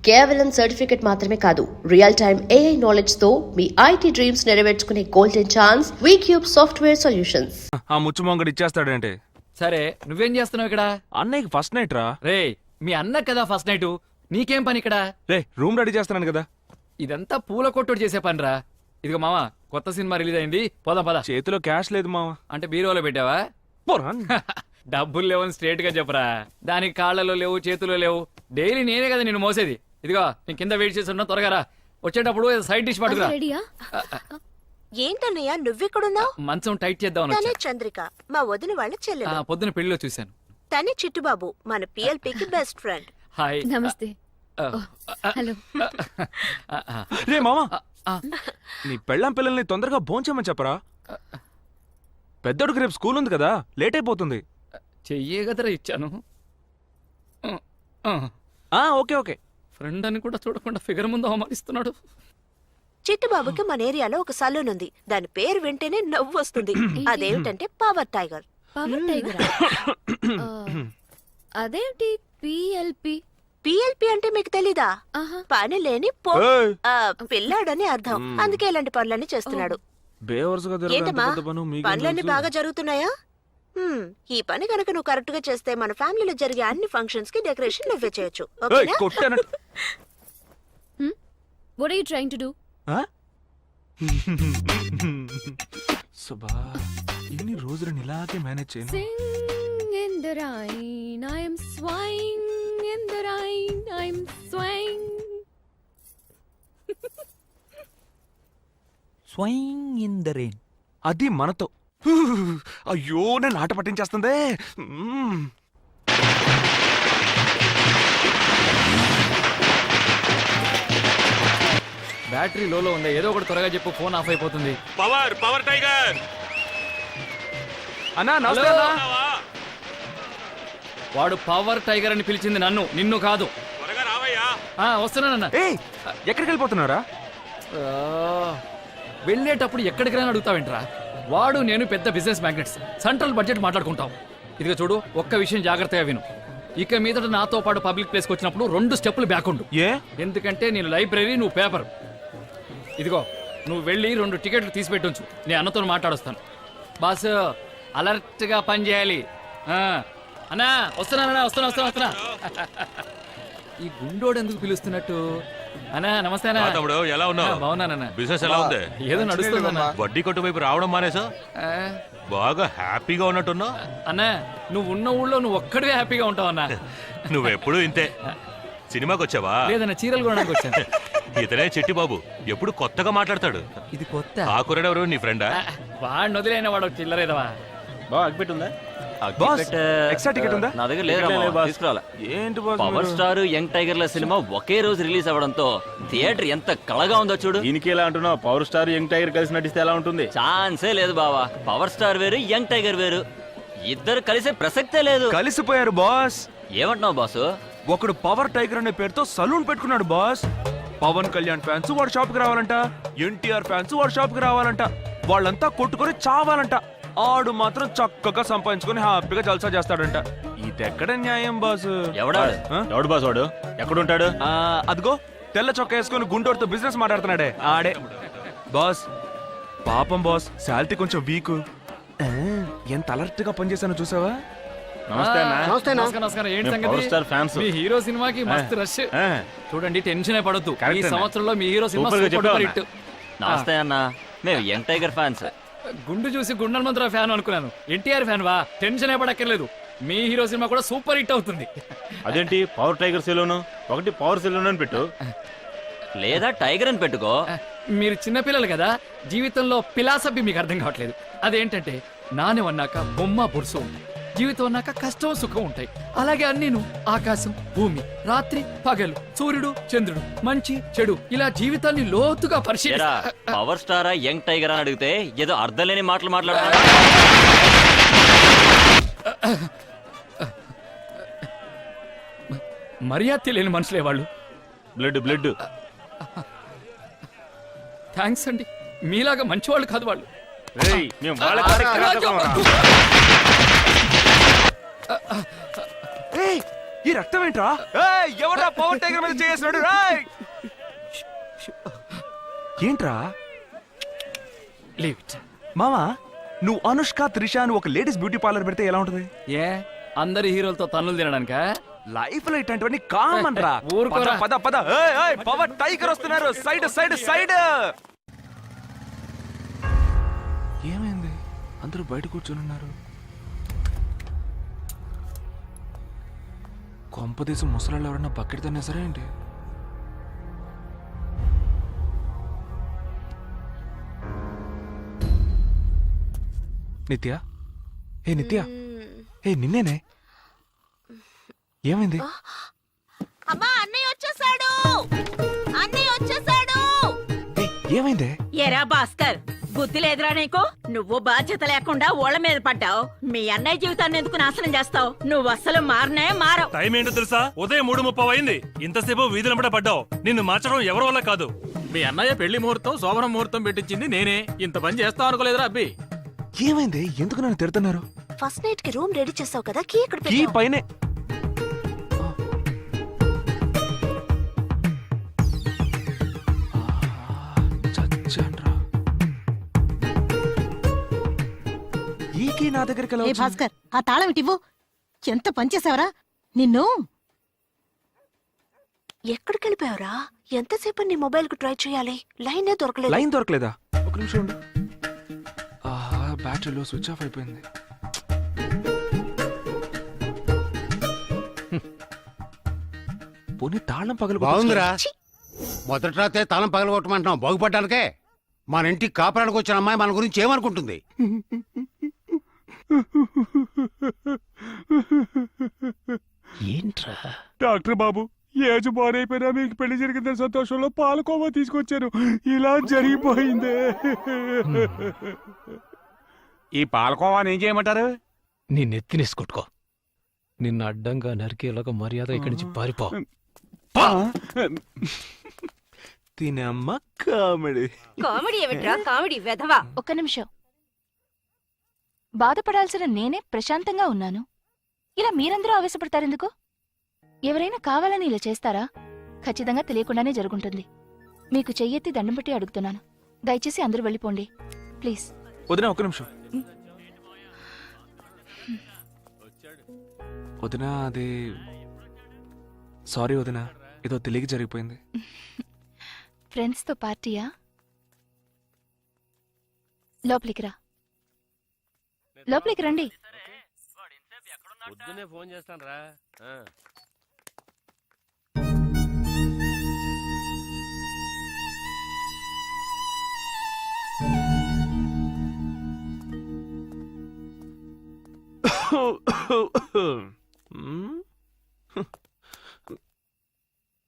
కేవలం సర్టిఫికెట్ మాత్రమే కాదు, రియల్ టైమ్ AI నాలెడ్జ్ తో మీ IT డ్రీమ్స్ నెరవేర్చుకునే golden chance Vcube software solutions. ఆ ముచ్చుమొంగడు ఇచ్చేస్తాడంటే. సరే నువ్వేం చేస్తున్నావు ఇక్కడ? అన్నయ్యకి ఫస్ట్ నైట్ రా. రే మీ అన్న కదా ఫస్ట్ నైట్, నీకేం పని ఇక్కడ? రే రూమ్ రెడీ చేస్తున్నాను కదా. ఇదంతా పూల కొట్టుడు చేసే పనిరా. ఇదిగో మామ, కొత్త సినిమా రిలీజ్ అయింది, పోదాం పద. చేతిలో క్యాష్ లేదు మావా. అంటే బీరోలో పెట్టావా? డబ్బులు లేవని స్ట్రేట్ గా చెప్పరా. దానికి కాళ్ళలో లేవు, చేతుల్లో లేవు. డైలీ నేనే కదా నిన్ను మోసేది. ఇదిగో నేను కింద వెయిట్ చేసి ఉన్నా, త్వరగా రా. వచ్చేటప్పుడు సైడ్ డిష్ పట్టుకురా. ఏంటన్నయ్య నువ్వెక్కడున్నావు? మంచం టైట్ చేద్దాం. తనే చంద్రిక, మా వదిన వాళ్ళ చెల్లెలు. పొద్దున పెళ్లిలో చూశాను. తనే చిట్టుబాబు, మన PLPకి బెస్ట్ ఫ్రెండ్. హాయ్. నమస్తే. హలో. రే మామా, నీ పెళ్ళాం పిల్లల్ని తొందరగా భోంచేమని చెప్పరా. పెద్దోడికి రేపు స్కూల్ ఉంది కదా, లేట్ అయిపోతుంది. చెయ్యే కదరా ఇచ్చాను. Okay okay. ఫ్రెండ్ అని కూడా చూడకుండా ఫిగర్ ముందు అవమానిస్తున్నాడు. చిట్టుబాబుకి మన ఏరియాలో ఒక సలూన్ ఉంది. దాని పేరు వింటేనే నవ్వు వస్తుంది. అదేమిటంటే పవర్ టైగర్. Power tiger. అదేంటి PLP అంటే మీకు తెలీదా? పని లేని పిల్లాడని అర్థం. అందుకే ఇలాంటి పనులన్నీ చేస్తున్నాడు. ఏంటమ్మా, పనులన్నీ బాగా జరుగుతున్నాయా? ఈ పని కనుక నువ్వు కరెక్ట్ గా చేస్తే మన ఫ్యామిలీలో జరిగే అన్ని ఫంక్షన్స్ కి డెకరేషన్ నువ్వే చేయొచ్చు. What are you trying to do? Suba, ఇన్ని రోజులు ఇలాగే మేనేజ్ చేయను. Sing in the rain, I'm swaying in the rain, I'm swaying. స్వయింగ్ in the rain. అది మనతో. అయ్యో నేను ఆట పట్టించేస్తుంది. బ్యాటరీ లోలో ఉంది, ఏదో ఒకటి త్వరగా చెప్పు, ఫోన్ ఆఫ్ అయిపోతుంది. పవర్ టైగర్ అన్నా, నమస్తే అన్నా. వాడు పవర్ టైగర్ అని పిలిచింది నన్ను, నిన్ను కాదు. వస్తున్నానన్నా. ఎక్కడికి వెళ్ళిపోతున్నారా? వెళ్ళేటప్పుడు ఎక్కడికి రాని అడుగుతావేంట్రా? వాడు నేను పెద్ద బిజినెస్ మ్యాగ్నెట్స్, సెంట్రల్ బడ్జెట్ మాట్లాడుకుంటాం. ఇదిగో చూడు, ఒక్క విషయం జాగ్రత్తగా విను. ఇక మీదట నాతో పాటు పబ్లిక్ ప్లేస్కి వచ్చినప్పుడు 2 స్టెప్పులు బ్యాక్ ఉండు. ఎందుకంటే నేను లైబ్రరీ, నువ్వు పేపర్. ఇదిగో నువ్వు వెళ్ళి 2 టికెట్లు తీసిపెట్టుంచు, నేను అన్నతో మాట్లాడొస్తాను. బాస్ అలర్ట్ గా పని చేయాలి. అన్నా వస్తున్నా. ఈ గుండోడు ఎందుకు పిలుస్తున్నట్టు? అన్నా నమస్తే అన్నా. తమ్ముడు ఎలా ఉన్నావు? బాగున్నానన్నా. బిజినెస్ ఎలా ఉంది? ఏదో నడుస్తుందన్నా. వడ్డీ కొట్టు వైపు రావడం మానేసా? బాగా హ్యాపీగా ఉన్నట్టున్నావు అన్నా. నువ్వు ఉన్న ఊళ్ళో నువ్వు ఒక్కడివే హ్యాపీగా ఉంటావు అన్నా. నువ్వెప్పుడు ఇంతే. సినిమాకి వచ్చావా? లేదన్నా, చీరలు కొనడానికి వచ్చాను. ఇతనే చెట్టిబాబు, ఎప్పుడు కొత్తగా మాట్లాడతాడు. ఇది కొత్త. ఆ కుర్రాడెవరు, నీ ఫ్రెండా? వాడిని వదిలేన వాడు చిల్లరేదవా. ఎక్స్ట్రా టికెట్ ఉందా? నా దగ్గర లేదు, తీసుకురాలా. ఏంటి పవర్ స్టార్ యంగ్ టైగర్ల సినిమా ఒకే రోజు రిలీజ్ అవ్వడంతో థియేటర్ ఎంత కళగా ఉందో చూడు. దీనికి ఎలా అంటున్నావు? పవర్ స్టార్ యంగ్ టైగర్ కలిసి నటిస్తే ఎలా ఉంటుంది? ఛాన్సే లేదు బావా. పవర్ స్టార్ వేరు, యంగ్ టైగర్ వేరు. ఇద్దరు కలిసే ప్రసక్తే లేదు. కలిసిపోయారు బాస్. ఏమంటున్నావు బాసు? ఒకడు పవర్ టైగర్ అనే పేరుతో సలూన్ పెట్టుకున్నాడు బాస్. పవన్ కళ్యాణ్ ఫ్యాన్స్ వాడు షాప్ కి రావాలంట, NTR ఫ్యాన్స్ వాడు షాప్ కి రావాలంట. వాళ్ళంతా కొట్టుకొని చావాలంట. ఆడు మాత్రం చక్కగా సంపాదించుకొని హ్యాపీగా జల్సా చేస్తాడంట. ఇదెక్కడ న్యాయం బాస్? ఎవడు బాస్ వాడు? ఎక్కడుంటాడు? అదిగో తెల్ల చొక్కా వేసుకొని గుంటూరుతో బిజినెస్ మాట్లాడుతున్నాడే ఆడే బాస్. పాపం బాస్, శాలరీ కొంచెం వీక్. ఎంత అలర్ట్ గా పనిచేశానో చూసావా? నమస్కారం. ఏంటి సంగతి? మీ హీరో సినిమాకి మస్తు రష్. చూడండి, టెన్షన్ పడొద్దు. ఈ సంవత్సరంలో మీ హీరో సినిమా సూపర్ హిట్. నమస్తే అన్న, మేము యంగ్ టైగర్ ఫ్యాన్స్. గుండు చూసి గుండెలమంత్ర ఫ్యాన్ అనుకున్నాను. NTR ఫ్యాన్ వా? టెన్షన్ పడక్కర్లేదు, మీ హీరో సినిమా కూడా సూపర్ హిట్ అవుతుంది. అదేంటి పవర్ టైగర్ సెలూన్? ఒకటి పవర్ సెలూన్ అని పెట్టు, లేదా టైగర్ అని పెట్టుకో. మీరు చిన్నపిల్లలు కదా, జీవితంలో ఫిలాసఫీ మీకు అర్థం కావట్లేదు. అదేంటంటే నాణ్యం అన్నాక బొమ్మ బొరుసు ఉంది, జీవితం అన్నాక కష్టం సుఖం ఉంటాయి. అలాగే అన్నీను ఆకాశం, భూమి, రాత్రి పగలు, సూర్యుడు చంద్రుడు, మంచి చెడు, ఇలా జీవితాన్ని లోతుగా పరిశీలిస్తా. పవర్ స్టారా యంగ్ టైగర్ అని అడిగితే ఏదో అర్థం లేని మాటలు మాట్లాడుతున్నా. మర్యాద లేని మనుషులే వాళ్ళు. బ్లడ్. థ్యాంక్స్ అండి, మీలాగా మంచివాళ్ళు కాదు వాళ్ళు. ఈ రక్తం ఏంట్రా? ఏయ్, ఎవడ్రా పవర్ టైగర్ మీద చేసినాడు? రాయ్ ఏంట్రా లీవ్ ఇట్. మామా, నువ్వు అనుష్క త్రిషాను ఒక లేడీస్ బ్యూటీ పార్లర్ పెడితే ఎలా ఉంటది? ఏ అందరి హీరోలతో తన్నులు తినడానికా? లైఫ్ లో ఇట్లాంటివన్నీ కామన్ రా. ఊరుకోరా. పద పద పద. ఏయ్, ఏయ్, పవర్ టైగర్ వస్తున్నారు. Side side side. ఏమైంది? అందరూ బయట కూర్చొని ఉన్నారు. కొంపదేశం ముసలాళ్ళు ఎవరన్నా బకెట్ తిన్నా సరే ఏంటి? నిత్య, ఏ నిత్య, ఏ నిన్నేనే. ఏమైంది? అమ్మా అన్నయ్య వచ్చేసాడు, అన్నయ్య వచ్చేసాడు. ఏయ్, ఏమైందే? ఎరా భాస్కర్, బుద్ధి లేదురా నీకు? నువ్వు బాధ్యత లేకుండా ఓళ్ళ మీద పడ్డావు. మీ అన్నయ్య జీవితాన్ని ఎందుకు నాశనం చేస్తావు? నువ్వు అస్సలు మారనే మారవు. టైం ఏంటో తెలుసా? ఉదయం 3:30 అయింది. ఇంతసేపు వీధులంబట పడ్డావు. నిన్ను మార్చడం ఎవరి వల్ల కాదు. మీ అన్నయ్య పెళ్లి ముహూర్తం శోభన ముహూర్తం పెట్టించింది నేనే. ఇంత పని చేస్తావు అనుకోలేదురా అబ్బి. ఏమైంది? ఎందుకు నన్ను తిడుతున్నారు? ఫస్ట్ నైట్ కి రూమ్ రెడీ చేసావు కదా, కీ ఎక్కడ కీ పెట్టావు? పైనే. చచ్చాన్రా. ఈ కీ నా దగ్గరికి ఎలా ఏ వచ్చింది? భాస్కర్, ఆ తాళం ఇటివ్వు. ఎంత పనిచేసావరా నిన్ను. ఎక్కడికి వెళ్ళిపోయావురా? ఎంతసేపు నీ మొబైల్ కు ట్రై చేయాలి, లైనే దొరకలేదు. లైన్ దొరకలేదా? ఒక నిమిషం ఉండు. ఆహా, బ్యాటరీలో స్విచ్ ఆఫ్ అయిపోయింది. పోనీ తాళం పగలు బాగుందిరా. మొదటి రాత్రే తాళం పగలగొట్టమంటున్నాం బాగుపడ్డానికే. మన ఇంటికి కాపురానికి వచ్చిన అమ్మాయి మన గురించి ఏమనుకుంటుంది? ఏంట్రా? డాక్టర్ బాబు, ఏజ్ బారైపోయినా మీకు పెళ్లి జరిగిందని సంతోషంలో పాలకోవా తీసుకొచ్చాను. ఇలా జరిగిపోయిందే. ఈ పాలకోవాని ఏం చేయమంటారు? నీ నెత్తినేసి కొట్టుకో. నిన్ను అడ్డంగా నరికేలాగా మర్యాద ఇక్కడి నుంచి పారిపో. తినమ్మ కామెడీ. కామెడీ ఏమిట్రా కామెడీ వెధవా. ఒక్క నిమిషం. బాధపడాల్సిన నేనే ప్రశాంతంగా ఉన్నాను. ఇలా మీరందరూ ఆవేశపడతారెందుకు? ఎవరైనా కావాలని ఇలా చేస్తారా? ఖచ్చితంగా తెలియకుండానే జరుగుంటుంది. మీకు చెయ్యెత్తి దండం పెట్టి అడుగుతున్నాను, దయచేసి అందరూ వెళ్ళిపోండి ప్లీజ్. వదినా, ఒక్క నిమిషం. వదినా, అది సారీ వదినా, ఏదో తెలియక జరిగిపోయింది. ఫ్రెండ్స్తో పార్టీయా? లోపలికి రా, లోపలికి రండి. పొద్దునే ఫోన్ చేస్తాను రా.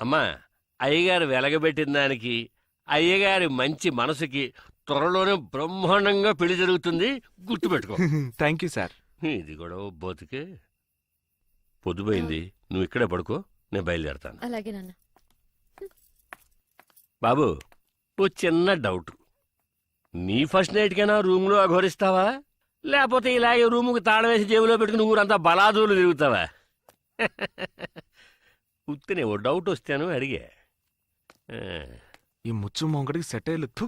అమ్మా, అయ్యగారు వెలగబెట్టిన దానికి, అయ్యగారి మంచి మనసుకి త్వరలోనే బ్రహ్మాండంగా పెళ్లి జరుగుతుంది. గుర్తుపెట్టుకో. Thank you sir. ఇది కూడా ఓ బతుకే. పొద్దుపోయింది, నువ్వు ఇక్కడే పడుకో, నేను బయలుదేరతాను. అలాగే నాన్న. బాబు, ఓ చిన్న డౌట్. నీ ఫస్ట్ నైట్కైనా రూమ్లో అఘోరిస్తావా, లేకపోతే ఇలాగే రూముకి తాళం వేసి జేబులో పెట్టుకుని ఊరంతా బలాదూలు తిరుగుతావా? ఉత్తినే ఓ డౌట్ వస్తాను అడిగే. ఈ ముచ్చు మొంగడికి సెట్ అయ్యలేదు.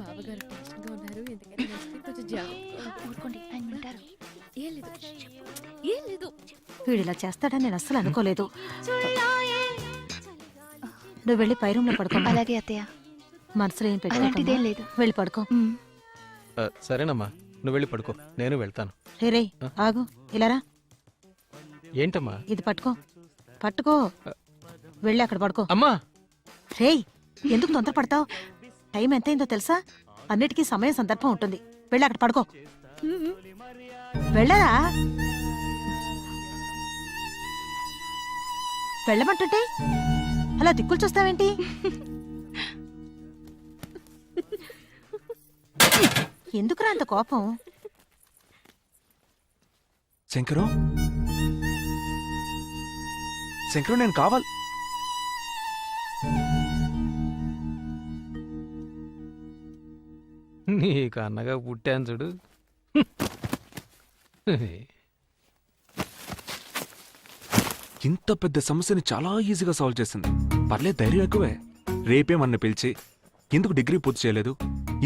బావగారు టెన్షన్ గా ఉన్నారు, ఎందుకని కొంచెం జాగ్రత్తగా. ఊరుకోండి, ఆయన వింటారు. ఏం లేదు, ఏం లేదు. వీడిలా చేస్తాడని నేను అస్సలు అనుకోలేదు. నువ్వు వెళ్ళి పై రూమ్ లో పడుకో. అలాగే అత్తయ్య. మనసులో ఏం పెట్టాలంటిదేం లేదు, వెళ్ళి పడుకో. సరేనమ్మా, నువ్వు వెళ్ళి పడుకో, నేను వెళ్తాను. రే ఆగు, ఇలారా. ఏంటమ్మా? ఇది పట్టుకో, పట్టుకో. వెళ్ళి అక్కడ పడుకో. అమ్మా, రేయ్, ఎందుకు తొందర పడతావు? టైం ఎంతైందో తెలుసా? అన్నిటికీ సమయం సందర్భం ఉంటుంది. వెళ్ళి అక్కడ పడుకో. వెళ్ళరా, వెళ్ళమంటుంటే అలా దిక్కులు చూస్తావేంటి? ఎందుకురా అంత కోపం? శంకరు, శంకరం నేను కావాలి. నీకు అన్నగా పుట్టాను చూడు. ఇంత పెద్ద సమస్యని చాలా ఈజీగా సాల్వ్ చేసింది. పర్లేదు, ధైర్యం ఎక్కువే. రేపేమన్నా పిలిచి ఎందుకు డిగ్రీ పూర్తి చేయలేదు,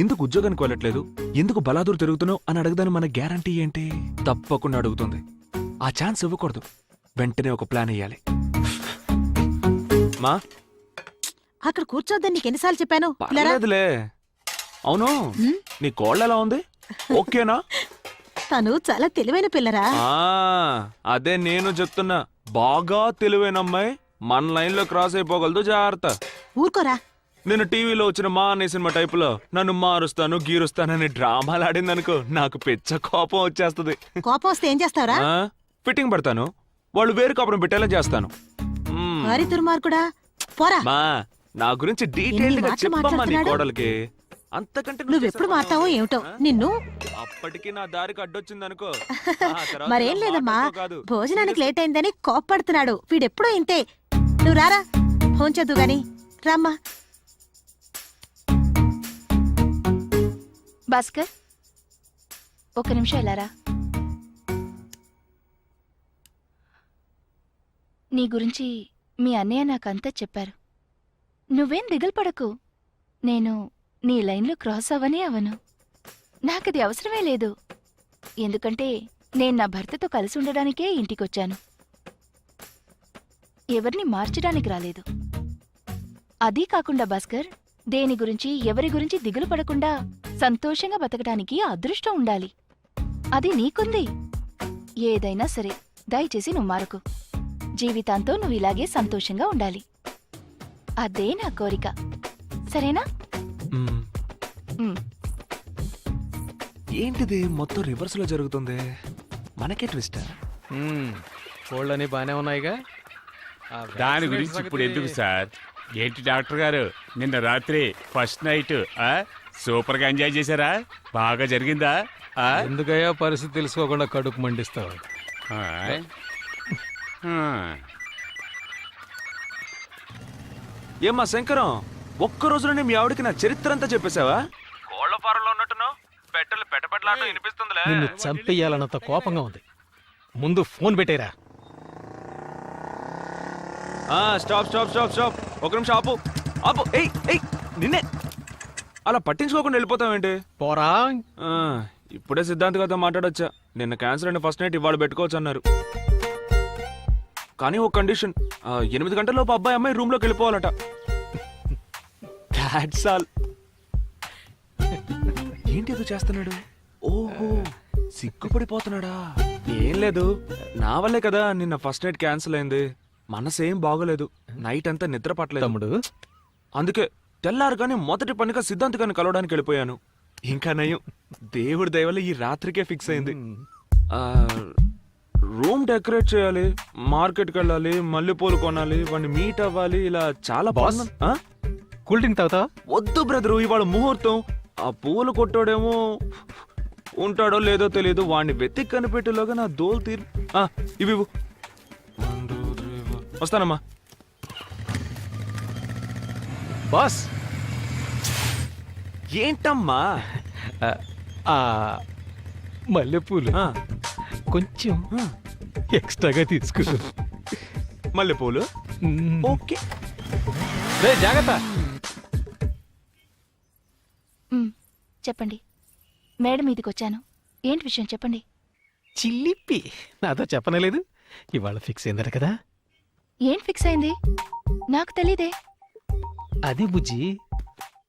ఎందుకు ఉద్యోగానికి వెళ్ళట్లేదు, ఎందుకు బలాదూరు తిరుగుతున్నావు అని అడగదని మన గ్యారంటీ ఏంటి? తప్పకుండా అడుగుతుంది. ఆ ఛాన్స్ ఇవ్వకూడదు. వెంటనే ఒక ప్లాన్ వేయాలి. మా అక్కడ కూర్చోద్దని నీకు ఎన్నిసార్లు చెప్పాను? పర్లేదులే. అవును, నీ కోళ్ళ ఎలా ఉంది? ఓకేనా? తను చాలా తెలివైన పిల్లరా. అదే నేను చెప్తున్నా. బాగా తెలివైన అమ్మాయి మన లైన్ లో క్రాస్ అయిపోగలదు, జాగ్రత్త. ఊరుకోరా. నేను టీవీలో వచ్చిన మా అనే సినిమా టైపులో నన్ను మారుస్తాను గీరుస్తానని డ్రామాలు ఆడిందనుకో, నాకు పిచ్చ కోపం వచ్చేస్తుంది. కోపం వస్తే ఏం చేస్తావురా? ఫిట్టింగ్ పడతాను, వాళ్ళు వేరు కాపురం పెట్టేలా చేస్తాను. వారి దుర్మార్గుడా, పోరా. మా నా గురించి డీటెయిల్ గా మాటలు చెప్పమ్మా నీ మాట్లాడుతున్నాడు? కోడలికి. అంతకంటే నువ్వెప్పుడు మారుతావో ఏమిటో నిన్ను. అప్పటికి నా దారికి అడ్డొచ్చిందనుకో. మరేం లేదమ్మా, భోజనానికి లేట్ అయిందని కోప్పడుతున్నాడు. వీడెప్పుడూ ఇంతే. నువ్వు రారా, ఫోన్ చదువు గాని. రామ్మా. భాస్కర్, ఒక నిమిషం వెళ్ళారా? నీ గురించి మీ అన్నయ్య నాకంతా చెప్పారు. నువ్వేం దిగులు పడకు. నేను నీ లైన్లో క్రాస్ అవనే అవను. నాకది అవసరమే లేదు. ఎందుకంటే నేను నా భర్తతో కలిసి ఉండడానికే ఇంటికొచ్చాను. ఎవరిని మార్చడానికి రాలేదు. అదీ కాకుండా భాస్కర్, దేని గురించి ఎవరి గురించి దిగులు పడకుండా సంతోషంగా బతకడానికి అదృష్టం ఉండాలి. అది నీకుంది. ఏదైనా సరే దయచేసి నువ్వు మారకు. జీవితాంతో నువ్వు ఇలాగే సంతోషంగా ఉండాలి. అదే నా కోరిక. సరేనా? ఏంటిది మొత్తం రివర్స్ లో జరుగుతుంది? మనకే ట్విస్ట్. కోళ్ళని బానే ఉన్నాయిగా. దాని గురించి ఇప్పుడు ఎందుకు సార్? ఏంటి డాక్టర్ గారు, నిన్న రాత్రి ఫస్ట్ నైట్ సూపర్ గా ఎంజాయ్ చేశారా? బాగా జరిగిందా? ఎందుకయ్యా పరిస్థితి తెలుసుకోకుండా కడుపు మండిస్తావు? ఏమ్మా శంకరం, ఒక్క రోజులోనే మీ ఆవిడకి నా చరిత్ర అంతా చెప్పేశావా? కోళ్ల ఫారంలో ఉన్నట్టున్నావు. పెట్టలు పెట్టపట్లాడటం వినిపిస్తుందిలే. నిన్ను చంపేయాలన్నంత కోపంగా ఉంది. ముందు ఫోన్ పెట్టేరా. Stop stop stop stop. ఒక నిమిషం ఆపు ఆపు. ఏయ్ ఏయ్, నిన్నే అలా పట్టించుకోకుండా వెళ్ళిపోతావేంటి? పోరా. ఇప్పుడే సిద్ధాంత్ గారితో మాట్లాడొచ్చా. నిన్న క్యాన్సర్ అండ్ ఫస్ట్ నైట్ ఇవాళ పెట్టుకోవచ్చు అన్నారు. కానీ ఒక కండిషన్, 8 గంటలలోపు అబ్బాయి అమ్మాయి రూమ్ లోకి వెళ్ళిపోవాలట. That's all. ఏంటి ఏదో చేస్తున్నాడు? ఓహో, సిగ్గుపడిపోతున్నాడా? ఏం లేదు, నా వల్లే కదా నిన్న ఫస్ట్ నైట్ క్యాన్సిల్ అయింది. మనసేం బాగోలేదు, నైట్ అంతా నిద్ర పట్టలేదు తమ్ముడు. అందుకే తెల్లారుగానే మొదటి పనిగా సిద్ధాంత్ గారిని కలవడానికి వెళ్ళిపోయాను. ఇంకా నయం, దేవుడి దయ వల్ల ఈ రాత్రికే ఫిక్స్ అయింది. రూమ్ డెకరేట్ చేయాలి, మార్కెట్కి వెళ్ళాలి, మల్లెపూలు కొనాలి, వాడిని మీట్ అవ్వాలి, ఇలా చాలా బాగుంది. కూల్ డ్రింక్ తాగుతావా? వద్దు బ్రదరు, ఇవాళ ముహూర్తం. ఆ పూలు కొట్టాడేమో ఉంటాడో లేదో తెలియదు. వాడిని వెతికి కనిపెట్టేలోగా నా దోలు తీరు. ఇవి వస్తానమ్మా. బాస్ ఏంటమ్మా? మల్లెపూలు కొంచెం ఎక్స్ట్రాగా తీసుకో. మల్లెపూలు ఓకే. జాగ్రత్త. చెప్పండి. మేడం మీదికి వచ్చాను. ఏంటి విషయం చెప్పండి. చిల్లిపి నాతో చెప్పనలేదు. ఇవాళ ఫిక్స్ అయిందట కదా. ఏం ఫిక్స్ అయింది? నాకు తెలీదే. అది బుజ్జి,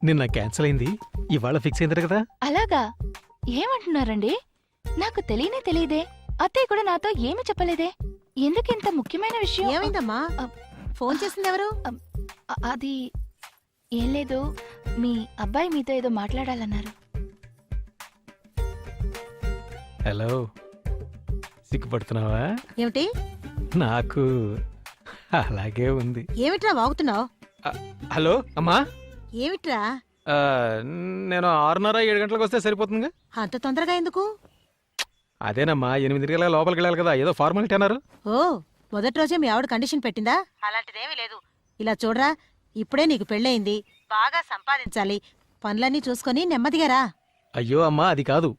నిన్న క్యాన్సిల్ అయింది, ఇవాళ ఫిక్స్ అయిందట కదా. అలాగా? ఏమంటున్నారండి? నాకు తెలియనే తెలియదే. అత్తయ్య కూడా నాతో ఏమీ చెప్పలేదే. ఎందుకు ఇంత ముఖ్యమైన విషయం? ఏమైందమ్మా? ఫోన్ చేసింది ఎవరు? అది ఏం లేదు, మీ అబ్బాయి మీతో ఏదో మాట్లాడాలన్నారు. హలో, సిగ్గుపడుతున్నావా? ఏమిటి? నాకు అలాగే ఉంది. ఏమిట్రా వాగుతున్నావు? హలో అమ్మా. ఏమిట్రా? నేను 6:30 7 గంటలకు వస్తే సరిపోతుందిగా. అంత తొందరగా ఎందుకు? అదేనమ్మా, 8 గంటల లోపలికి వెళ్ళాలి కదా, ఏదో ఫార్మాలిటీ అన్నారు. ఓ, మొదటి రోజే మీ ఆవిడ కండిషన్ పెట్టిందా? అలాంటిదేమీ లేదు. ఇలా చూడరా, ఇప్పుడే నీకు పెళ్ళయింది, బాగా సంపాదించాలి, పనులన్నీ చూసుకొని నెమ్మదిగా రా. అయ్యో అమ్మా అది కాదు,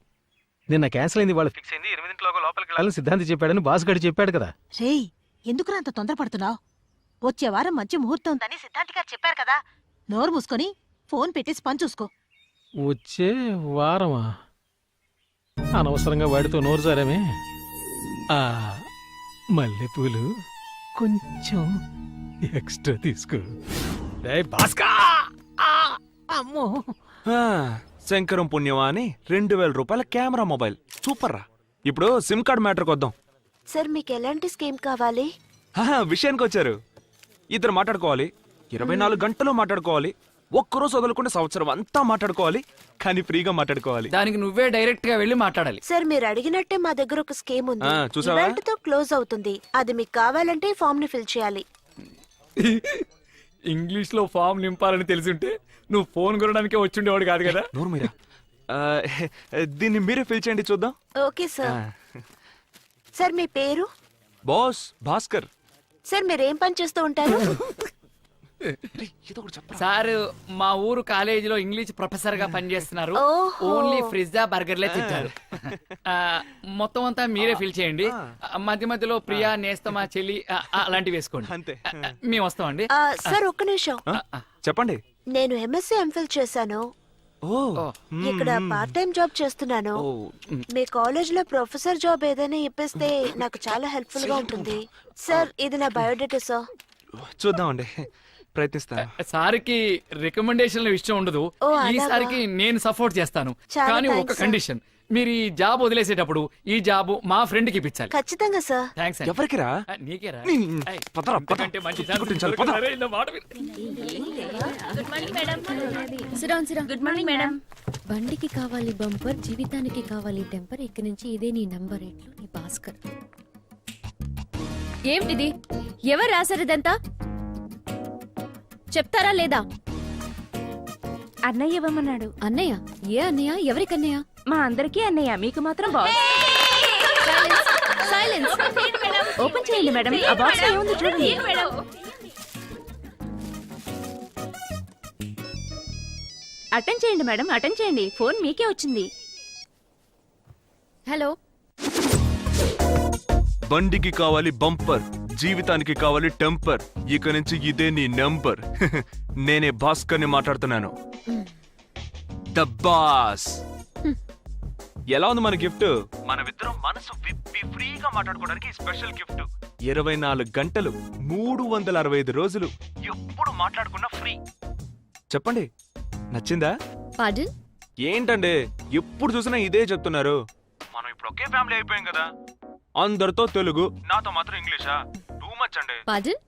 నిన్న క్యాన్సిల్ అయింది, వాళ్ళు ఫిక్స్ అయింది 8 లోపలికి వెళ్ళాలని సిద్ధాంతి చెప్పాడని బాస్ గడి చెప్పాడు కదా. రేయ్, ఎందుకురా అంత తొందరపడుతున్నావు? వచ్చే వారం మంచి ముహూర్తం ఉందని సిద్ధాంతి గారు చెప్పారు కదా. నోరు మూసుకొని ఫోన్ పెట్టేసి పని చూసుకో. వచ్చే వారమా? అనవసరంగా వాడితో నోరు జారామే. ఆ మల్లెపూలు కొంచెం ఎక్స్ట్రా తీసుకో. భాస్కా! అమ్మో, శంకరం పుణ్యమా అని 2000 రూపాయల కెమెరా మొబైల్, సూపర్ రా. ఇప్పుడు సిమ్ కార్డ్ మ్యాటర్కి వద్దాం. సార్, మీకు ఎలాంటి స్కీమ్ కావాలి? విషయానికి వచ్చారు. ఇద్దరు మాట్లాడుకోవాలి, 24 గంటలు మాట్లాడుకోవాలి, ఒక్కరోజు వదలకుండా సంవత్సరం అంతా మాట్లాడుకోవాలి, కానీ ఫ్రీగా మాట్లాడుకోవాలి. దానికి నువ్వే డైరెక్ట్ గా వెళ్ళి మాట్లాడాలి. సార్, మీరు అడిగినట్టే మా దగ్గర ఒక స్కీమ్ ఉంది. చూసావా? ఇవాల్టితో క్లోజ్ అవుతుంది. అది మీకు కావాలంటే ఈ ఫామ్ ని ఫిల్ చేయాలి. ఇంగ్లీష్ లో ఫామ్ నింపాలని తెలిసింటే నువ్వు ఫోన్ కొనడానికే వచ్చిండేవాడు కాదు కదా. నోరు మీరా. దీన్ని మీరే ఫిల్ చేయండి చూద్దాం. Okay sir. సార్, మీ పేరు? బాస్ భాస్కర్. సార్, మీరేం పని చేస్తూ ఉంటారు? సార్, మా ఊరు కాలేజీలో ఇంగ్లీష్ ప్రొఫెసర్ గా పనిచేస్తున్నారు. ఓహో. ఓన్లీ ఫ్రిజ్జా బర్గర్లే తింటారు. మొత్తం అంతా మీరే ఫిల్ చేయండి. మధ్య మధ్యలో ప్రియా, నేస్తమా, చెల్లి అలాంటివి వేసుకోండి. అంతే. మేము వస్తామండి. సార్, ఒక్క నిమిషం. చెప్పండి. నేను ఎంఎస్సీ ఎంఫిల్ చేశాను. ఇక్కడ పార్ట్ టైం జాబ్ చేస్తున్నాను. మీ కాలేజ్ లో ప్రొఫెసర్ జాబ్ ఏదైనా ఇప్పిస్తే నాకు చాలా హెల్ప్ఫుల్ గా ఉంటుంది. సార్, ఇది నా బయోడేటా సార్. చూద్దామండి, ప్రయత్నిస్తాను. సార్కి రికమెండేషన్ల విషయం ఉండదు. ఓ, అలాగా? ఈసారికి నేను సపోర్ట్ చేస్తాను. చాలా కానీ ఒక థాంక్స్, కండిషన్, మీరు ఈ జాబ్ వదిలేసేటప్పుడు ఈ జాబ్ మా ఫ్రెండ్ కి ఇప్పించాలి. ఖచ్చితంగా సార్. థ్యాంక్స్. ఎవరికిరా? నీకేరా? పదరా, పద. ఇంతకంటే మంచి ఛాన్స్ కుట్టించాలి, పద. అరే, నా మాట విను. Good morning madam. బండికి కావాలి బంపర్, జీవితానికి కావాలి టెంపర్. ఇక్కడి నుంచి ఇదే నీ నంబర్. ఎట్లు నీ భాస్కర్. ఏమిటిది? ఎవరు రాశారు ఇదంతా? చెప్తారా లేదా? అన్నయ్య ఇవ్వమన్నాడు. అన్నయ్య? ఏ అన్నయ్య? ఎవరికన్నయ్య? మా అందరికీ అన్నయ్య, మీకు మాత్రం బాస్. సైలెన్స్. ఓపెన్ చేయండి మేడం, ఆ బాక్స్ లో ఏముందో చూడండి. అటెండ్ చేయండి మేడం, అటెండ్ చేయండి. ఫోన్ మీకే వచ్చింది. హలో. బండికి కావాలి బంపర్, జీవితానికి కావాలి టెంపర్. ఇక నుంచి ఇదే నీ నంబర్. నేనే భాస్కర్ ని మాట్లాడుతున్నాను. The boss. ఎలా ఉంది మన గిఫ్ట్? మనమిద్దరం మనసు విప్పి ఫ్రీగా మాట్లాడుకోవడానికి స్పెషల్ గిఫ్ట్. 24 గంటలు 365 రోజులు ఎప్పుడు మాట్లాడుకున్నా ఫ్రీ. చెప్పండి, నచ్చిందా? పార్డన్? ఏంటండి ఎప్పుడు చూసినా ఇదే చెప్తున్నారు? మనం ఇప్పుడు ఒకే ఫ్యామిలీ అయిపోయాం కదా. అందరితో తెలుగు, నాతో మాత్రం ఇంగ్లీషా? టూ మచ్ అండి. పార్డన్?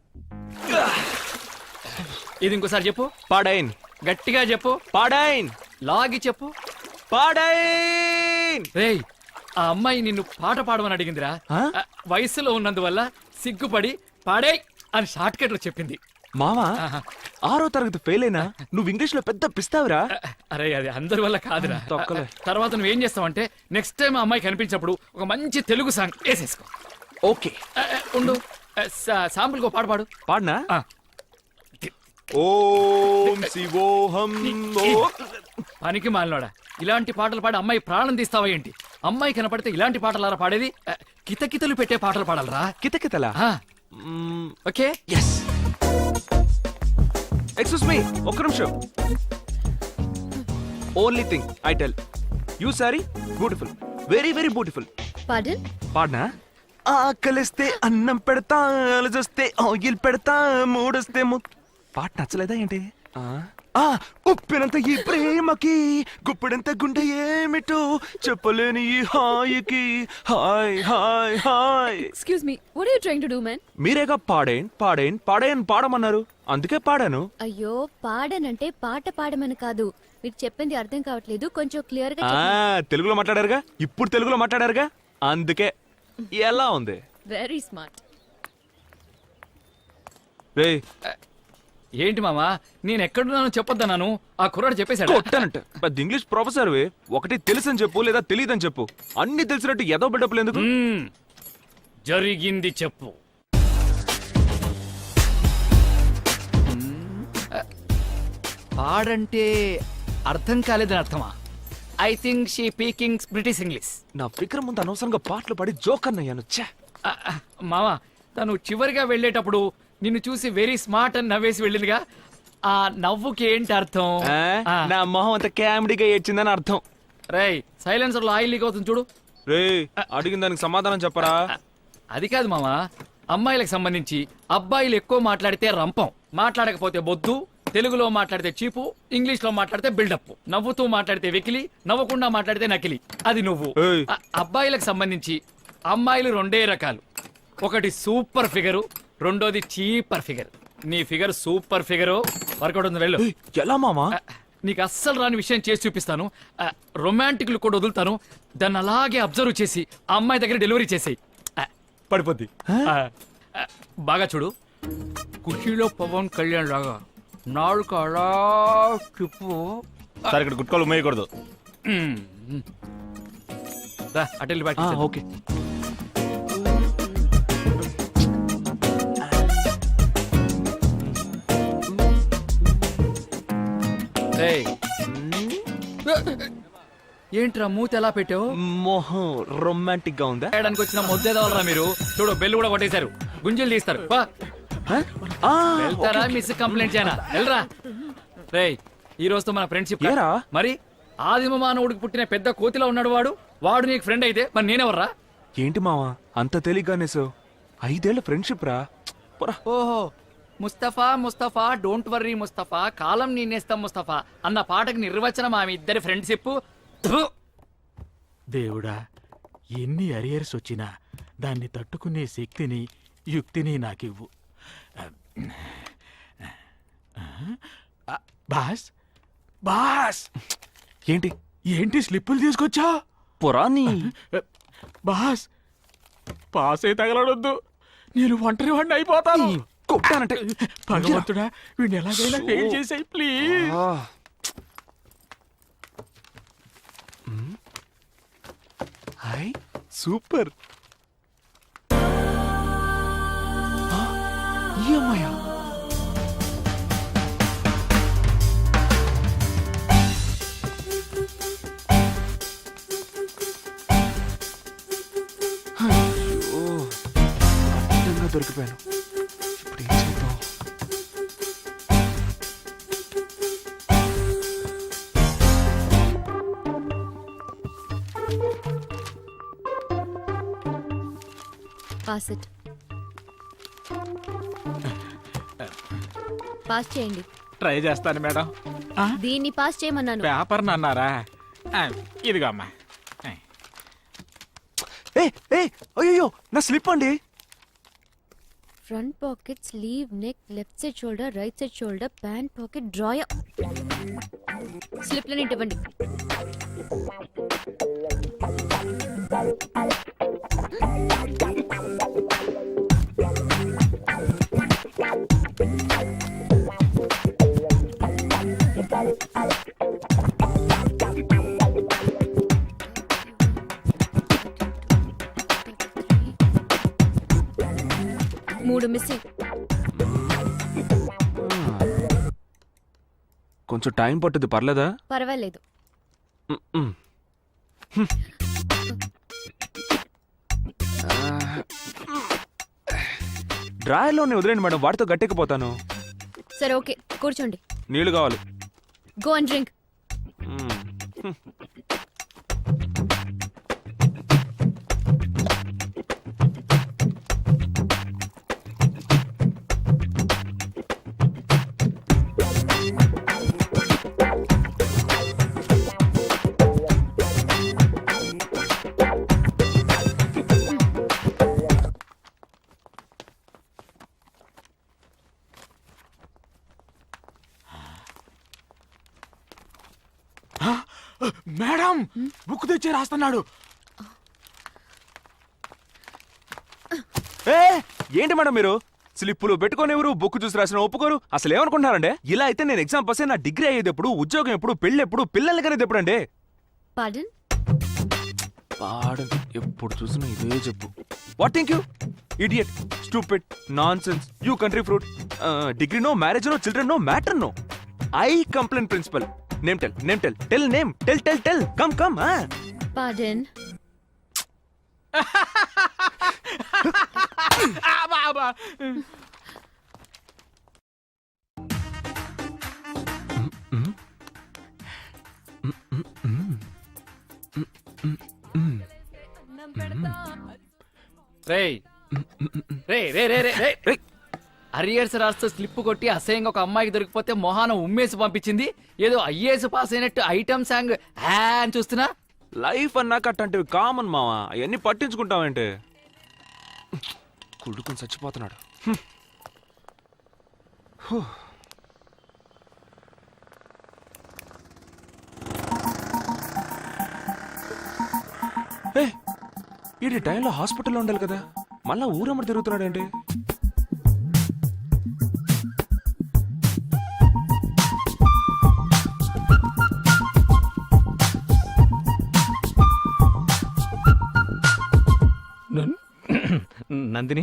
ఇది ఇంకోసారి చెప్పు. పాడైన్. గట్టిగా చెప్పు. పాడైన్. లాగి చెప్పు. పాడైన్. రేయ్, ఆ అమ్మాయి నిన్ను పాట పాడమని అడిగిందిరా. వయసులో ఉన్నందువల్ల సిగ్గుపడి పాడే అని షార్ట్ కట్ లో చెప్పింది. మావా, 6వ తరగతి ఫెయిల్ అయినా నువ్వు ఇంగ్లీష్ లో పెద్ద పిస్తావురా. అరే, అది అందరి వల్ల కాదురా. తొక్కలే. తర్వాత నువ్వేం చేస్తావంటే నెక్స్ట్ టైం ఆ అమ్మాయి కనిపించినప్పుడు ఒక మంచి తెలుగు సాంగ్ వేసేసుకో. ఓకే, ఉండు. సాంపుల్ కో పాడు. పాడనా? ఆ. ఓం శివోహం. పనికి మాలినోడా, ఇలాంటి పాటలు పాడి అమ్మాయి ప్రాణం తీస్తావా ఏంటి? అమ్మాయి కనపడితే ఇలాంటి పాటలారా పాడేది? కితకితలు పెట్టే పాటలు పాడాలరా. కితకితలా? ఓకే. ఎస్. ఎక్స్క్యూజ్ మీ, ఒక్క నిమిషం. Only thing I tell you, sorry beautiful, very very beautiful. Pardon? పాడనా? ఆకలిస్తే అన్నం పెడతా, అలజొస్తే ఆయిల్ పెడతా, మూడొస్తే పాట నచ్చలేదా ఏంటి? ఉప్పినంత ఈ ప్రేమకి, గుప్పిడంత గుండె ఏమిటో చెప్పలేని ఈ హాయికి. Hi hi hi. Excuse me, what are you trying to do man? మీరేగా పాడేన్ పాడేన్ పాడేన్ పాడమన్నారు, అందుకే పాడాను. అయ్యో, పాడనంటే పాట పాడమని కాదు. మీరు చెప్పింది అర్థం కావట్లేదు, కొంచెం క్లియర్ గా చెప్పండి. తెలుగులో మాట్లాడారుగా, ఇప్పుడు తెలుగులో మాట్లాడారుగా, అందుకే. ఎలా ఉంది? Very smart. రేయ్, ఏంటి మామా, నేను ఎక్కడున్నానో చెప్పొద్దన్నాను, ఆ కుర్రాడు చెప్పేశాడు. కొట్టానంట. పెద్ద ఇంగ్లీష్ ప్రొఫెసర్ ఒకటి తెలుసని చెప్పు, లేదా తెలియదని చెప్పు. అన్ని తెలిసినట్టు ఏదో బిడ్డప్పుడు ఎందుకు? జరిగింది చెప్పు. పాడంటే అర్థం కాలేదని అర్థమా? I think she speaking British English. నా ఫిక్ర ముందు అనవసరంగా పాటలు పాడి జోక్ అన్నయ్యాను. మావా, తను చివరిగా వెళ్ళేటప్పుడు నిన్ను చూసి వెరీ స్మార్ట్ అని నవ్వేసి వెళ్ళిందిగా, ఆ నవ్వుకి ఏంటి అర్థం? నా మొహం అంత కామెడీగా ఏడ్చిందని అర్థం. రేయ్, సైలెన్సర్ లో ఆయిల్ లీక్ అవుతుంది చూడు. రే, అడిగిన దానికి సమాధానం చెప్పరా? అది కాదు మామా, అమ్మాయిలకు సంబంధించి అబ్బాయిలు ఎక్కువ మాట్లాడితే రంపం, మాట్లాడకపోతే బొద్దు, తెలుగులో మాట్లాడితే చీపు, ఇంగ్లీష్ లో మాట్లాడితే బిల్డప్, నవ్వుతూ మాట్లాడితే వెకిలి, నవ్వకుండా మాట్లాడితే నకిలి. అది నువ్వు. అబ్బాయిలకు సంబంధించి అమ్మాయిలు రెండే రకాలు, ఒకటి సూపర్ ఫిగరు, రెండోది చీపర్ ఫిగర్. నీ ఫిగర్ సూపర్ ఫిగరు, వర్కౌట్ ఉంది, వెళ్ళు. ఎలా మామా? నీకు అస్సలు రాని విషయం చేసి చూపిస్తాను. రొమాంటిక్లు కూడా వదులుతాను, దాన్ని అలాగే అబ్జర్వ్ చేసి ఆ అమ్మాయి దగ్గర డెలివరీ చేసేయి, పడిపోద్ది. బాగా చూడు, ఖుషీలో పవన్ కళ్యాణ్ లాగా నాలుగు అలా చెప్పు. సరే, ఇక్కడ గుట్కాలు ఉమ్మేయకూడదు. అటెల్ ఓకే. ఏంట్రా మూత ఎలా పెట్టావు? మొహం రొమాంటిక్ గా ఉందా? చేయడానికి వచ్చిన ముద్దేదవలరా మీరు. చూడు, బెల్లు కూడా కొట్టేశారు, గుంజలు తీస్తారు. వెళ్తారా? మిస్ కంప్లైంట్ చేయనా? వెళ్ళరా. రేయ్, ఈ రోజుతో మన ఫ్రెండ్షిప్ మరి. ఆదిమ మానవుడికి పుట్టిన పెద్ద కోతిలో ఉన్నాడు వాడు. వాడు నీకు ఫ్రెండ్ అయితే మరి నేనెవర్రా? ఏంటి మావా అంత తేలిగ్గానే? సో 5 ఏళ్ల ఫ్రెండ్షిప్ రా. ఓహో, ముస్తఫా ముస్తఫా డోంట్ వర్రీ ముస్తఫా, కాలం నేనేస్తాం ముస్తఫా అన్న పాటకి నిర్వచనం ఆమె ఇద్దరి ఫ్రెండ్షిప్. దేవుడా, ఎన్ని అరియర్స్ వచ్చినా దాన్ని తట్టుకునే శక్తిని, యుక్తిని నాకివ్వు. బాస్, బాస్, ఏంటి ఏంటి స్లిప్పులు తీసుకొచ్చా? పురాణి బాస్, పాస్ అయి తగలడొద్దు, నేను ఒంటరి వాడిని అయిపోతాను. కొట్టానంటే భగవంతుడా, వీడిని ఎలాగైనా ఫెయిల్ చేసాయి ప్లీజ్. Hi, super. ఈ అమ్మాయా? దొరికిపోయాను. ఇప్పుడు ఏం చేద్దాం? Pass it. పాస్ చేయండి. ట్రై చేస్తాను మేడం. దీన్ని పాస్ చేయమన్నాను. పేపర్ అన్నారా? ఇదిగో అమ్మా. అయ్యో, నా స్లిప్ అండి. Front pocket, sleeve, neck, left side shoulder, right side shoulder, pant pocket, drawer. స్లిప్లని ఇవ్వండి. మూడు మిస్సింగ్. కొంచెం టైం పట్టుద్ది, పర్లేదా? పర్వాలేదు. డ్రాయర్లోనే వదిలేండి మేడం, వాటితో గట్టెక్కిపోతాను. సరే, ఓకే, కూర్చోండి. నీళ్లు కావాలి. Go and drink. Madam, book తెచ్చి రాస్తున్నాడు. ఏంటి మేడం మీరు స్లిప్పులు పెట్టుకోనివ్వరు, బుక్ చూసి రాసిన ఒప్పుకోరు. అసలు ఏమనుకుంటున్నారండి? ఇలా అయితే నేను ఎగ్జామ్ పాస్ అయ్యి నా డిగ్రీ అయ్యేది ఎప్పుడు, ఉద్యోగం ఎప్పుడు, పెళ్ళి ఎప్పుడు, పిల్లల్ని కనేది ఎప్పుడండి? పార్డన్? ఎప్పుడు చూసినా ఇదే చెప్పు. What think you idiot, stupid, nonsense, you country fruit. Degree no, marriage no, children no, matter no. I complaint principal. Name tell name tell come. Pardon. రేయ్ రే రే రే రే రే రే అరియర్స్ రాస్తూ స్లిప్ కొట్టి అసహ్యంగా ఒక అమ్మాయికి దొరికిపోతే మొహాన ఉమ్మేసి పంపించింది. ఏదో ఐఏఎస్ పాస్ అయినట్టు ఐటమ్ సాంగ్ అని చూస్తున్నా. లైఫ్ అన్నాక అట్లాంటివి కామన్ మావా, అవన్నీ పట్టించుకుంటావంటే. కుడుకుని చచ్చిపోతున్నాడు. ఈ టైంలో హాస్పిటల్లో ఉండాలి కదా, మళ్ళా ఊరమ్మడి తిరుగుతున్నాడేంటి? నందిని,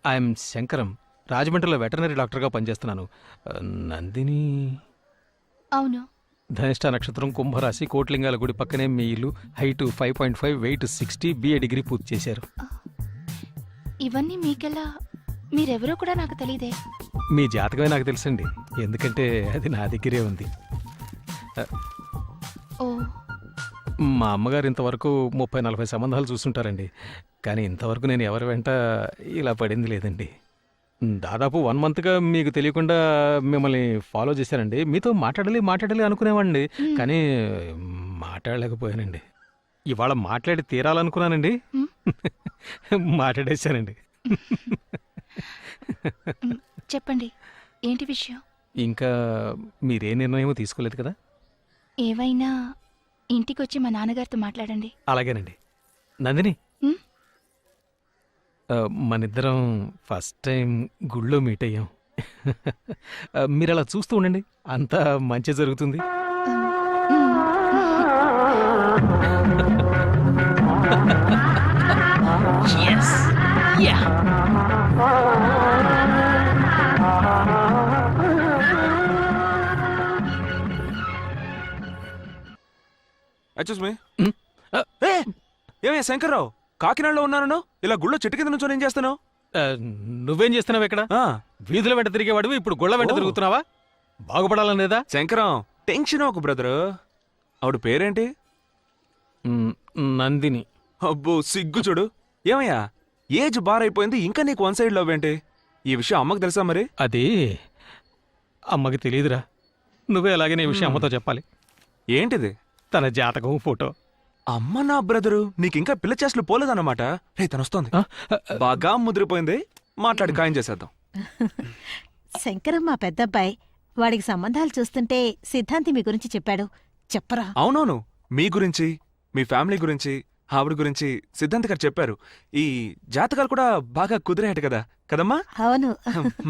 ఐఎమ్ శంకరం, రాజమండ్రిలో వెటర్నరీ డాక్టర్గా పనిచేస్తున్నాను. నందిని? అవును. ధనిష్ట నక్షత్రం, కుంభరాశి, కోట్లింగాల గుడి పక్కనే మీ ఇల్లు, హైట్ 5.5, వెయిట్ 60, బిఏ డిగ్రీ పూర్తి చేశారు. ఇవన్నీ మీకెలా? మీరెవరో కూడా నాకు తెలీదే. మీ జాతకమే నాకు తెలుసండి, ఎందుకంటే అది నా దగ్గరే ఉంది. ఓ, మా అమ్మగారు ఇంతవరకు 30-40 సంబంధాలు చూస్తుంటారండి, కానీ ఇంతవరకు నేను ఎవరి వెంట ఇలా పడింది లేదండి. దాదాపు 1 మంత్గా మీకు తెలియకుండా మిమ్మల్ని ఫాలో చేశానండి. మీతో మాట్లాడాలి అనుకునేవాడిని, కానీ మాట్లాడలేకపోయానండి. ఇవాళ మాట్లాడి తీరాలనుకున్నానండి, మాట్లాడేశానండి. చెప్పండి, ఏంటి విషయం? ఇంకా మీరే నిర్ణయమో తీసుకోలేదు కదా? ఏవైనా ఇంటికొచ్చి మా నాన్నగారితో మాట్లాడండి. అలాగేనండి. నందిని, ఉమ్? మనిద్దరం ఫస్ట్ టైం గుళ్ళో మీట్ అయ్యాం. మీరు అలా చూస్తూ ఉండండి, అంతా మంచి జరుగుతుంది. ఏమయ్యా శంకర్రావు, కాకినాడలో ఉన్నాను, ఇలా గుళ్ళో చెట్టు కింద నుంచి ఏం చేస్తాను? నువ్వేం చేస్తున్నావు ఇక్కడ? వీధుల వెంట తిరిగేవాడు ఇప్పుడు గుళ్ళ వెంట తిరుగుతున్నావా? బాగుపడాలని లేదా? శంకరం, టెన్షన్ ఒక బ్రదరు. ఆవిడ పేరేంటి? నందిని. అబ్బో సిగ్గు చూడు. ఏమయ్యా, ఏజ్ బారైపోయింది, ఇంకా నీకు 1 సైడ్ లవ్ ఏంటి? ఈ విషయం అమ్మకు తెలుసా మరి? అది అమ్మకి తెలియదురా, నువ్వే అలాగే నీ విషయం అమ్మతో చెప్పాలి. ఏంటిది? తన జాతకం, ఫోటో. అమ్మ నా బ్రదరు, నీకింకా పిల్ల చేసలు పోలేదన్నమాట. రే తనొస్తోంది, బాగా ముదిరిపోయింది, మాట్లాడి ఖాయం చేసేద్దాం. శంకరం మా పెద్దబ్బాయి, వాడికి సంబంధాలు చూస్తుంటే సిద్ధాంతి మీ గురించి చెప్పాడు. చెప్పరా? అవునవును, మీ గురించి, మీ ఫ్యామిలీ గురించి, ఆవిడ గురించి సిద్ధాంత్ గారు చెప్పారు. ఈ జాతకాలు కూడా బాగా కుదిరేట కదా కదమ్మా? అవును.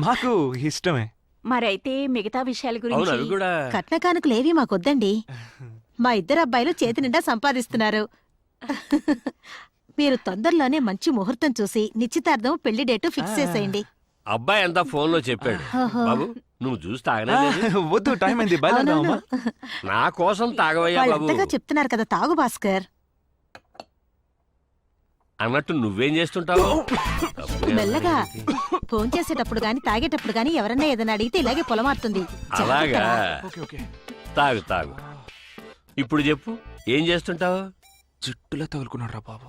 మాకు ఇష్టమే. మరైతే మిగతా విషయాల అవును, అవి కూడా. కట్న కానుకలేవి మాకొద్దండి. మా ఇద్దరు అబ్బాయిలు చేతి నిండా సంపాదిస్తున్నారు. మీరు తొందరలోనే మంచి ముహూర్తం చూసి నిశ్చితార్థం, పెళ్లి డేటు ఫిక్స్ చేసేయండి. అబ్బాయి అంతా ఫోన్ లో చెప్పాడు. బాబు, నువ్వు చూసి తాగనే లేదు? వద్దు, టైం అయింది, బయలుదేరదామా? నా కోసం తాగవయ్యా బాబు. వాళ్ళంతగా చెప్తున్నారు కదా, తాగు భాస్కర్. అన్నట్టు నువ్వేం చేస్తుంటావు? మెల్లగా ఫోన్ చేసేటప్పుడు గాని తాగేటప్పుడు గాని ఎవరన్నా ఏదైనా అడిగితే ఇలాగే పొలమారుతుంది. అలాగా? తాగు తాగు. ఇప్పుడు చెప్పు, ఏం చేస్తుంటావు? జుట్టులో తగులుకున్నాడు రా బాబు.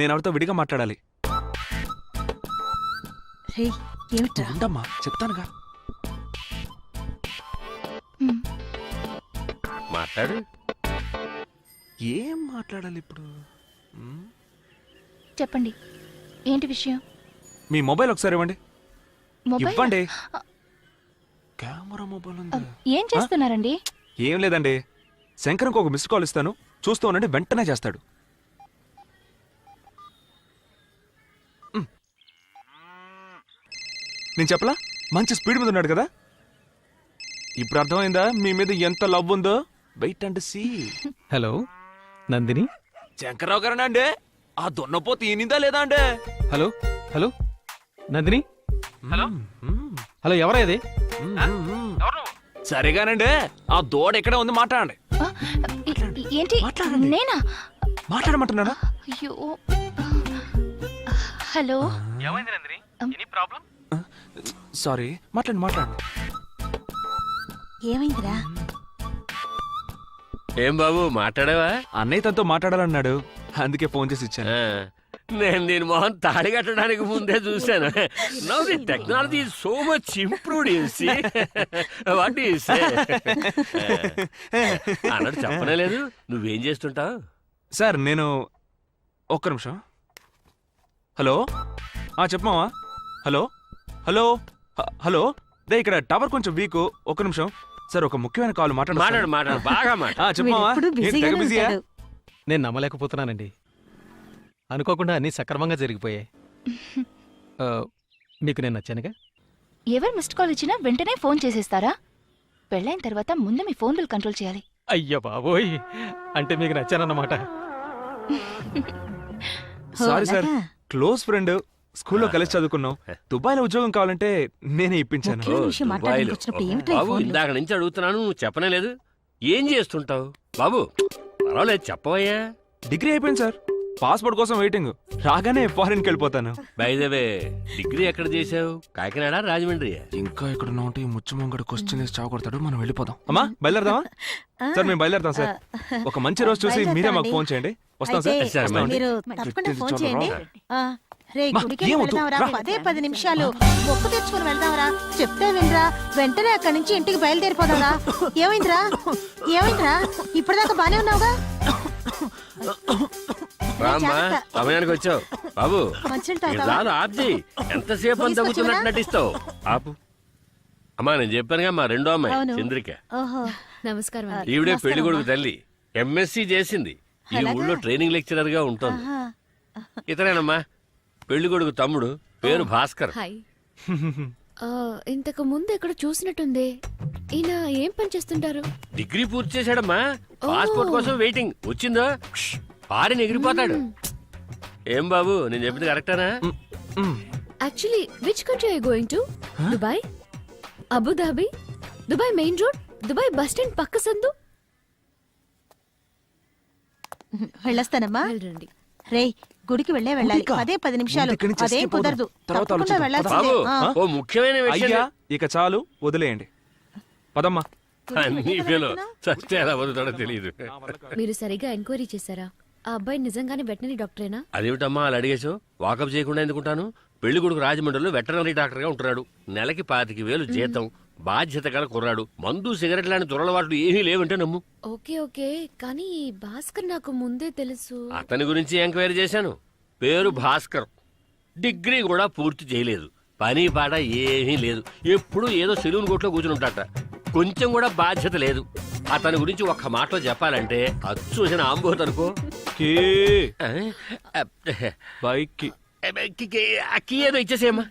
నేను ఆవిడతో విడిగా మాట్లాడాలి. ఏమిట్రా? ఉండమ్మా, చెప్తానుగా. మాట్లాడు. ఏం మాట్లాడాలి ఇప్పుడు? చెప్పండి, ఏంటి విషయం? మీ మొబైల్ ఒకసారి ఇవ్వండి. మొబైల్? ఇవ్వండి. కెమెరా మొబైల్ ఉంది. ఏం చేస్తున్నారండి? ఏం లేదండి, శంకర్కి ఒక మిస్డ్ కాల్ ఇస్తాను, చూస్తూ ఉండండి, వెంటనే చేస్తాడు. నేను చెప్పలా, మంచి స్పీడ్ మీద ఉన్నాడు కదా. ఇప్పుడు అర్థమైందా మీ మీద ఎంత లవ్ ఉందో? Wait and see. Hello Nandini. Shankar Rao గారేనా అండి? ఆ దున్నపోతు ఈనిందా లేదా అంటే hello hello Nandini hello hello ఎవరా ఇది సరేగానండి ఆ దూడ ఎక్కడ ఉంది మాట్లాడండి. ఆ, ఏంటి నేనా మాట్లాడమంటున్నారా? అయ్యో హలో సారీ, మాట్లాడండి. ఏమైందిరా? ఏం బాబు మాట్లాడావా? అన్నయ్య తనతో మాట్లాడాలన్నాడు, అందుకే ఫోన్ చేసి ఇచ్చాను. నేను దీని మొహం తాడి కట్టడానికి ముందే చూశాను. Now the technology so much improved what అన్నట్టు చెప్పనే లేదు. నువ్వేం చేస్తుంటావు? సార్ నేను ఒక్క నిమిషం. హలో చెప్పమావా. హలో హలో హలో రే, ఇక్కడ టవర్ కొంచెం వీక్. ఒక్క నిమిషం సార్, ఒక ముఖ్యమైన కాల్ మాట్లాడు బాగా మాట్లాడు. చెప్పమావా. బిజీయా? నేను నమ్మలేకపోతున్నానండి. అనుకోకుండా అన్నీ సక్రమంగా జరిగిపోయాయి. ఆ, మీకు నేను నచ్చానుగా. ఎవరు మిస్డ్ కాల్ ఇచ్చినా వెంటనే ఫోన్ చేసేస్తారా? పెళ్ళైన తర్వాత ముందు మీ ఫోన్ బిల్ కంట్రోల్ చేయాలి. అయ్యో బాబోయ్, అంటే మీకు నచ్చానన్నమాట. సారీ సార్, క్లోజ్ ఫ్రెండ్, స్కూల్లో కలిసి చదువుకున్నాం. దుబాయ్లో ఉద్యోగం కావాలంటే నేనే ఇప్పించాను. ఓ, దుబాయ్లో. బాబు ఇందాక నుంచి అడుగుతున్నాను, నువ్వు చెప్పనే లేదు. ఏం చేస్తుంటావు బాబు? పర్వాలేదు చెప్పవయ్యా. డిగ్రీ అయిపోయింది సార్, పాస్పోర్ట్ కోసం వెయిటింగ్. రాగానే ఫారిన్కి వెళ్ళిపోతాను. బైదవే, డిగ్రీ ఎక్కడ చేసావు? కాకినాడ, రాజమండ్రి? ఇంకా ఇక్కడ ఉంటే ముచ్చుమంగడు క్వశ్చన్ వేసి చావకొడతాడు. మనం వెళ్ళిపోదాం. అమ్మా బయలుదేరదామా? సార్ మేము బయలుదేరతాం సార్. ఒక మంచి రోజు చూసి మీరే మాకు ఫోన్ చేయండి. వస్తాం సార్. సరే, వస్తామండి. మీరు తప్పకుండా ఫోన్ చేయండి. రే, మా, గుడికి ఏమొద్దు, వెళ్దాంరా. రా. 10 నిమిషాలు మొక్కు తెచ్చుకుని వెళ్దాంరా. చెప్తే వినరా, వెంటనే అక్కడి నుంచి ఇంటికి బయలుదేరిపోదాంరా. ఏమైందిరా? ఇప్పటిదాకా బానే ఉన్నావుగా? రామ్మా, సమయానికి వచ్చావు. బాబు మంచినీళ్ళు ఇక తాగుతావా? చాలు, ఆప్ చేయి. ఎంతసేపు అని తగ్గుతున్నట్టు నటిస్తావు? ఆపు. అమ్మా, నేను చెప్పానుగా మా రెండో అమ్మాయి అవును. చంద్రిక. ఓహో, నమస్కారం ఈవిడే పెళ్లి కొడుకు తల్లి. ఎంఎస్సి చేసింది. ఈ ఊళ్ళో ట్రైనింగ్ లెక్చరర్ గా ఉంటుంది. ఇతరేనమ్మా పెళ్లి కొడుకు తమ్ముడు, పేరు భాస్కర్. హాయ్. ఇంతకు ముందు ఎక్కడ చూసినట్టుంది. ఈయన ఏం పని చేస్తుంటారు? డిగ్రీ పూర్తి చేశాడమ్మా. పాస్పోర్ట్ కోసం వెయిటింగ్. వచ్చిందో పారిని ఎగిరిపోతాడు. ఏం బాబు, నేను చెప్పింది కరెక్టేనా? Actually which country I going to? Dubai, Abu Dhabi, Dubai main road, Dubai bus stand పక్క సందు. వెళ్ళొస్తానమ్మా. వెళ్ళండి. రే, గుడికి వెళ్ళాలి. 10 నిమిషాలు. అదేం కుదరదు. తప్పకుండా వెళ్ళాల్సిందే. బాబు, ఓ ముఖ్యమైన విషయం. అయ్యా ఇక చాలు, వదిలేయండి. పదమ్మా. అన్ని ఫెలో చస్తే ఎలా వదులుతాడో తెలియదు. మీరు సరిగా ఎంక్వైరీ చేశారా? ఆ అబ్బాయి నిజంగానే వెటనరీ డాక్టరేనా? అదేమిటమ్మా అలా అడిగేసావు? వాకప్ చేయకుండా ఎందుకుంటాను? పెళ్లి కొడుకు రాజమండ్రిలో వెటనరీ డాక్టర్ గా ఉంటున్నాడు. నెలకి 25,000 జీతం. బాధ్యత గల కుర్రాడు. మందు సిగరెట్ లాంటి దురలవాట్లు ఏమీ లేవంటే నమ్ము. ఓకే కానీ భాస్కర్ నాకు ముందే తెలుసు. అతని గురించి ఎంక్వైరీ చేశాను. పేరు భాస్కర్. డిగ్రీ కూడా పూర్తి చేయలేదు. పని పాట ఏమీ లేదు. ఎప్పుడు ఏదో సెలూన్ కోట్లో కూర్చుని ఉంటాట. కొంచెం కూడా బాధ్యత లేదు. అతని గురించి ఒక్క మాటలో చెప్పాలంటే అచ్చూసిన ఆంబోత్ అనుకో. బైక్ కీ ఏదో ఇచ్చేసేయమ్మా.